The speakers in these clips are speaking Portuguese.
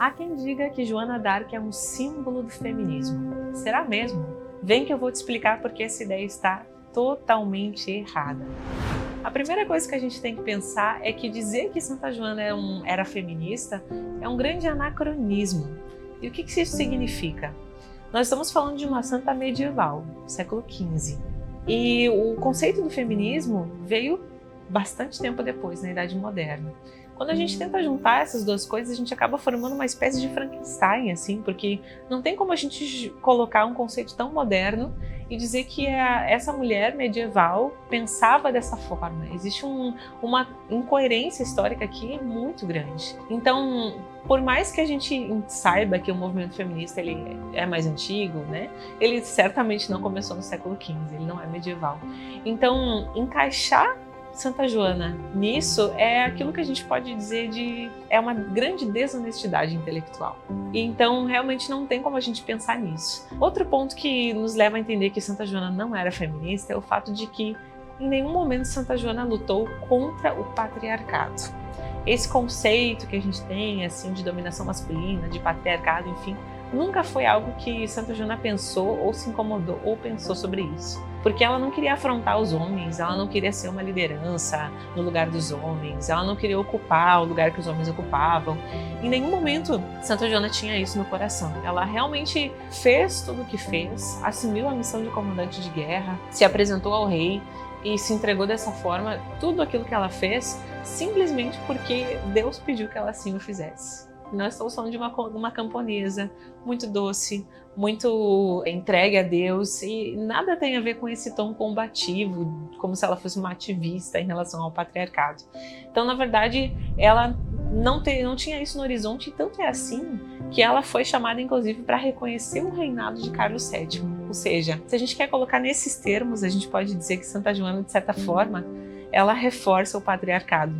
Há quem diga que Joana d'Arc é um símbolo do feminismo. Será mesmo? Vem que eu vou te explicar porque essa ideia está totalmente errada. A primeira coisa que a gente tem que pensar é que dizer que Santa Joana era feminista é um grande anacronismo. E o que isso significa? Nós estamos falando de uma santa medieval, século XV. E o conceito do feminismo veio bastante tempo depois, na Idade Moderna. Quando a gente tenta juntar essas duas coisas, a gente acaba formando uma espécie de Frankenstein, assim, porque não tem como a gente colocar um conceito tão moderno e dizer que essa mulher medieval pensava dessa forma. Existe uma incoerência histórica aqui muito grande. Então, por mais que a gente saiba que o movimento feminista ele é mais antigo, né? Ele certamente não começou no século XV, ele não é medieval. Então, encaixar Santa Joana nisso é aquilo que a gente pode dizer é uma grande desonestidade intelectual. E então realmente não tem como a gente pensar nisso. Outro ponto que nos leva a entender que Santa Joana não era feminista é o fato de que em nenhum momento Santa Joana lutou contra o patriarcado. Esse conceito que a gente tem assim de dominação masculina, de patriarcado, enfim, nunca foi algo que Santa Joana pensou ou se incomodou ou pensou sobre isso. Porque ela não queria afrontar os homens, ela não queria ser uma liderança no lugar dos homens, ela não queria ocupar o lugar que os homens ocupavam. Em nenhum momento Santa Joana tinha isso no coração. Ela realmente fez tudo o que fez, assumiu a missão de comandante de guerra, se apresentou ao rei e se entregou dessa forma. Tudo aquilo que ela fez simplesmente porque Deus pediu que ela assim o fizesse. Nós estamos falando de uma camponesa muito doce, muito entregue a Deus, e nada tem a ver com esse tom combativo, como se ela fosse uma ativista em relação ao patriarcado. Então, na verdade, ela não tinha isso no horizonte, e tanto é assim que ela foi chamada, inclusive, para reconhecer o reinado de Carlos VII. Ou seja, se a gente quer colocar nesses termos, a gente pode dizer que Santa Joana, de certa forma, ela reforça o patriarcado,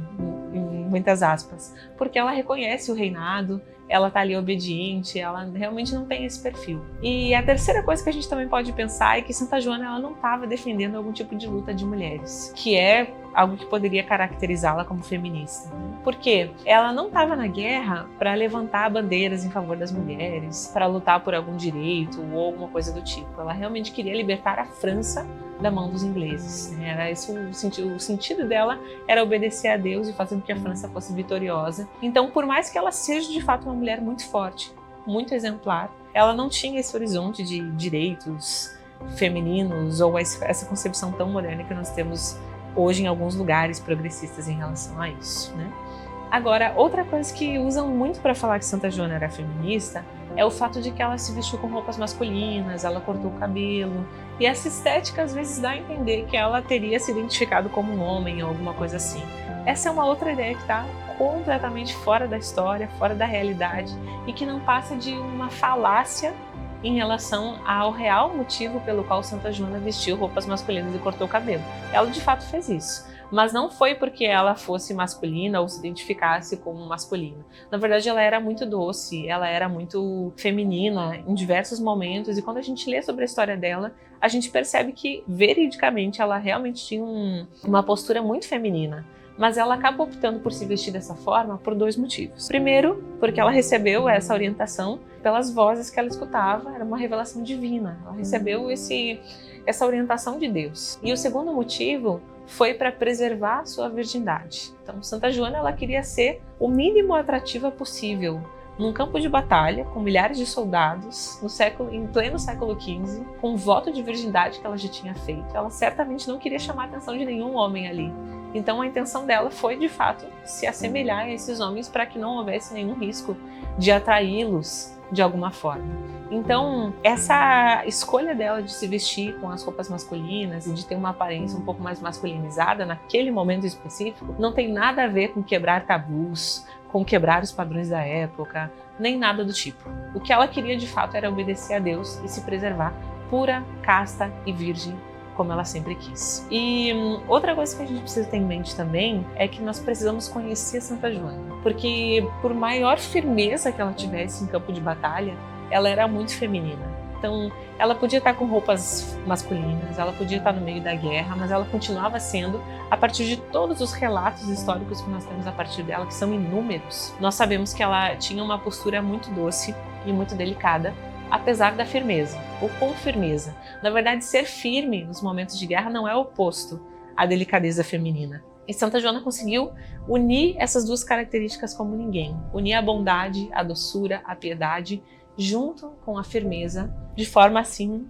muitas aspas, porque ela reconhece o reinado, ela está ali obediente, ela realmente não tem esse perfil. E a terceira coisa que a gente também pode pensar é que Santa Joana ela não estava defendendo algum tipo de luta de mulheres, que é algo que poderia caracterizá-la como feminista. Por quê? Ela não estava na guerra para levantar bandeiras em favor das mulheres, para lutar por algum direito ou alguma coisa do tipo. Ela realmente queria libertar a França da mão dos ingleses. Era esse o sentido dela, era obedecer a Deus e fazer com que a França fosse vitoriosa. Então, por mais que ela seja de fato uma mulher muito forte, muito exemplar, ela não tinha esse horizonte de direitos femininos ou essa concepção tão moderna que nós temos hoje em alguns lugares progressistas em relação a isso, né? Agora, outra coisa que usam muito para falar que Santa Joana era feminista é o fato de que ela se vestiu com roupas masculinas, ela cortou o cabelo, e essa estética às vezes dá a entender que ela teria se identificado como um homem ou alguma coisa assim. Essa é uma outra ideia que está completamente fora da história, fora da realidade, e que não passa de uma falácia em relação ao real motivo pelo qual Santa Joana vestiu roupas masculinas e cortou o cabelo. Ela de fato fez isso, mas não foi porque ela fosse masculina ou se identificasse como masculina. Na verdade, ela era muito doce, ela era muito feminina em diversos momentos, e quando a gente lê sobre a história dela, a gente percebe que veridicamente ela realmente tinha uma postura muito feminina. Mas ela acaba optando por se vestir dessa forma por dois motivos. Primeiro, porque ela recebeu essa orientação pelas vozes que ela escutava, era uma revelação divina. Ela recebeu essa orientação de Deus. E o segundo motivo foi para preservar a sua virgindade. Então, Santa Joana ela queria ser o mínimo atrativa possível num campo de batalha, com milhares de soldados, em pleno século XV, com um voto de virgindade que ela já tinha feito. Ela certamente não queria chamar a atenção de nenhum homem ali. Então a intenção dela foi, de fato, se assemelhar a esses homens para que não houvesse nenhum risco de atraí-los de alguma forma. Então, essa escolha dela de se vestir com as roupas masculinas e de ter uma aparência um pouco mais masculinizada naquele momento específico, não tem nada a ver com quebrar tabus, com quebrar os padrões da época, nem nada do tipo. O que ela queria, de fato, era obedecer a Deus e se preservar pura, casta e virgem, como ela sempre quis. E outra coisa que a gente precisa ter em mente também é que nós precisamos conhecer Santa Joana, porque por maior firmeza que ela tivesse em campo de batalha, ela era muito feminina. Então, ela podia estar com roupas masculinas, ela podia estar no meio da guerra, mas ela continuava sendo, a partir de todos os relatos históricos que nós temos a partir dela, que são inúmeros, nós sabemos que ela tinha uma postura muito doce e muito delicada, apesar da firmeza, ou com firmeza. Na verdade, ser firme nos momentos de guerra não é oposto à delicadeza feminina. E Santa Joana conseguiu unir essas duas características como ninguém. Unir a bondade, a doçura, a piedade, junto com a firmeza, de forma assim,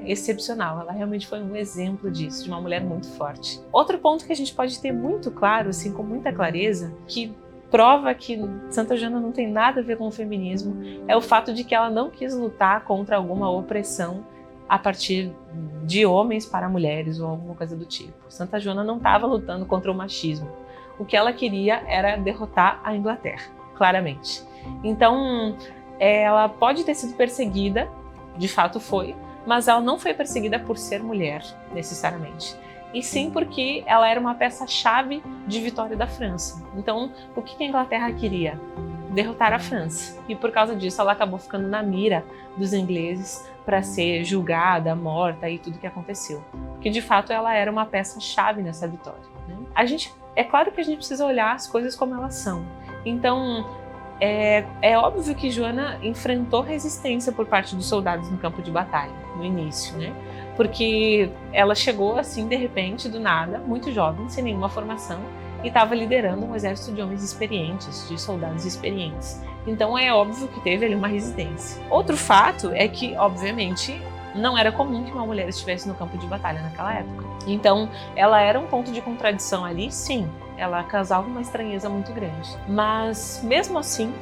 excepcional. Ela realmente foi um exemplo disso, de uma mulher muito forte. Outro ponto que a gente pode ter muito claro, assim, com muita clareza, que prova que Santa Joana não tem nada a ver com o feminismo, é o fato de que ela não quis lutar contra alguma opressão a partir de homens para mulheres ou alguma coisa do tipo. Santa Joana não estava lutando contra o machismo. O que ela queria era derrotar a Inglaterra, claramente. Então, ela pode ter sido perseguida, de fato foi, mas ela não foi perseguida por ser mulher, necessariamente. E sim porque ela era uma peça-chave de vitória da França. Então, o que a Inglaterra queria? Derrotar a França. E por causa disso, ela acabou ficando na mira dos ingleses para ser julgada, morta e tudo que aconteceu. Porque, de fato, ela era uma peça-chave nessa vitória, né? É claro que a gente precisa olhar as coisas como elas são. Então, é óbvio que Joana enfrentou resistência por parte dos soldados no campo de batalha, no início, né? Porque ela chegou assim, de repente, do nada, muito jovem, sem nenhuma formação, e estava liderando um exército de homens experientes, de soldados experientes. Então é óbvio que teve ali uma resistência. Outro fato é que, obviamente, não era comum que uma mulher estivesse no campo de batalha naquela época. Então, ela era um ponto de contradição ali, sim. Ela causava uma estranheza muito grande. Mas, mesmo assim,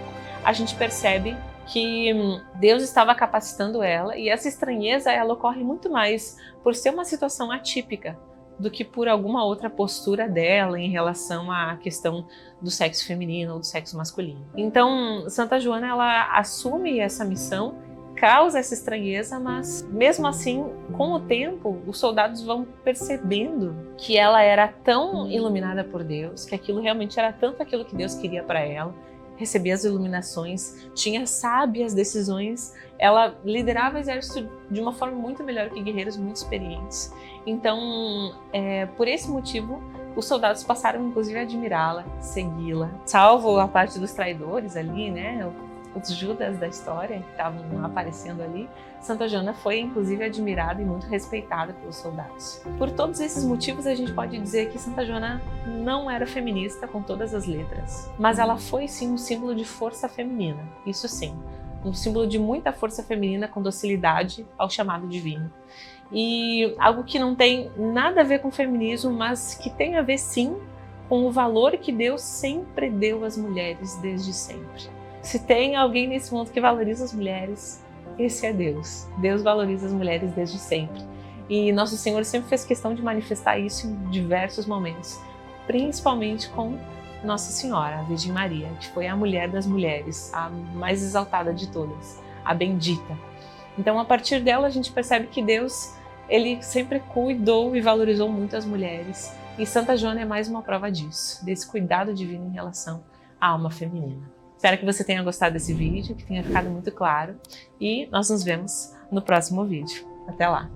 a gente percebe que Deus estava capacitando ela, e essa estranheza ela ocorre muito mais por ser uma situação atípica do que por alguma outra postura dela em relação à questão do sexo feminino ou do sexo masculino. Então, Santa Joana, ela assume essa missão, causa essa estranheza, mas mesmo assim, com o tempo, os soldados vão percebendo que ela era tão iluminada por Deus, que aquilo realmente era tanto aquilo que Deus queria para ela, recebia as iluminações, tinha sábias decisões, ela liderava o exército de uma forma muito melhor que guerreiros muito experientes. Então, por esse motivo, os soldados passaram inclusive a admirá-la, segui-la, salvo a parte dos traidores ali, né? Os Judas da história que estavam aparecendo ali. Santa Joana foi inclusive admirada e muito respeitada pelos soldados. Por todos esses motivos, a gente pode dizer que Santa Joana não era feminista com todas as letras, mas ela foi sim um símbolo de força feminina, isso sim, um símbolo de muita força feminina com docilidade ao chamado divino. E algo que não tem nada a ver com feminismo, mas que tem a ver sim com o valor que Deus sempre deu às mulheres desde sempre. Se tem alguém nesse mundo que valoriza as mulheres, esse é Deus. Deus valoriza as mulheres desde sempre. E Nosso Senhor sempre fez questão de manifestar isso em diversos momentos, principalmente com Nossa Senhora, a Virgem Maria, que foi a mulher das mulheres, a mais exaltada de todas, a bendita. Então, a partir dela, a gente percebe que Deus, ele sempre cuidou e valorizou muito as mulheres. E Santa Joana é mais uma prova disso, desse cuidado divino em relação à alma feminina. Espero que você tenha gostado desse vídeo, que tenha ficado muito claro, e nós nos vemos no próximo vídeo. Até lá!